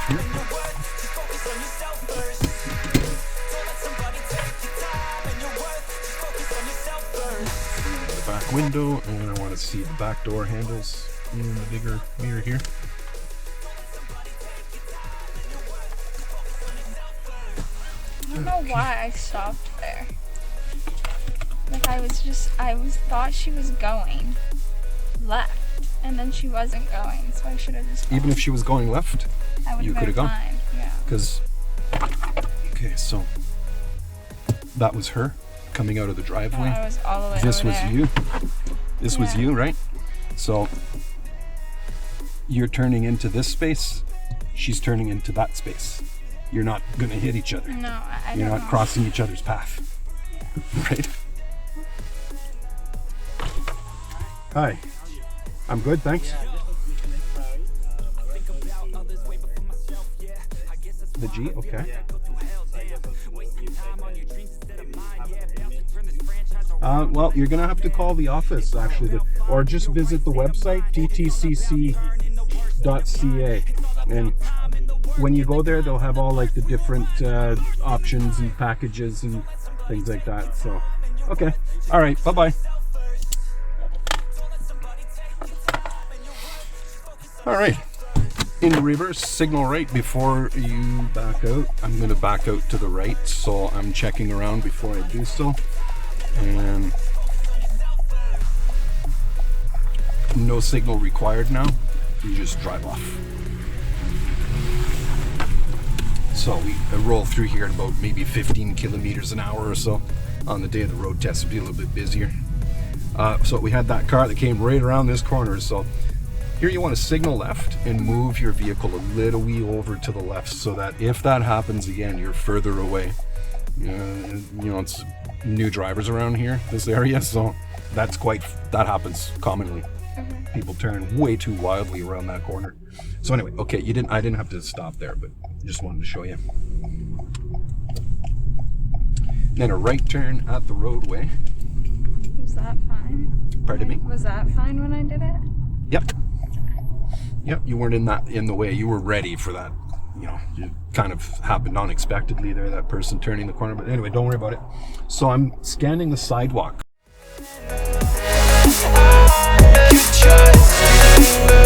off here. The back window, and I want to see the back door handles in the bigger mirror here. I don't know why I stopped there. Like I thought she was going left, and then she wasn't going, so I should have just gone. Even if she was going left, you could have gone. Fine. Yeah. Because, okay, so that was her coming out of the driveway. I was all the way This over was there. you. This was you, right? So you're turning into this space. She's turning into that space. You're not gonna hit each other. No, I You're don't not know. crossing each other's path, right? Hi. I'm good, thanks. The G, okay. Well, you're gonna have to call the office actually, or just visit the website ttcc.ca, and when you go there, they'll have all like the different options and packages and things like that. So, okay, all right, bye bye. All right. In reverse, signal right before you back out. I'm going to back out to the right, so I'm checking around before I do so. And no signal required now. You just drive off. So we roll through here at about maybe 15 kilometers an hour or so. On the day of the road test, it'll be a little bit busier. So we had that car that came right around this corner, so here you want to signal left and move your vehicle a little wee over to the left so that if that happens again, you're further away. You know, it's new drivers around here, this area, so that happens commonly. People turn way too wildly around that corner. So anyway, okay, I didn't have to stop there, but just wanted to show you. Then a right turn at the roadway. Was that fine? Pardon me? Was that fine when I did it? Yep. Yep, you weren't in the way. You were ready for that. You know, it kind of happened unexpectedly there, that person turning the corner. But anyway, don't worry about it. So I'm scanning the sidewalk. You trust me.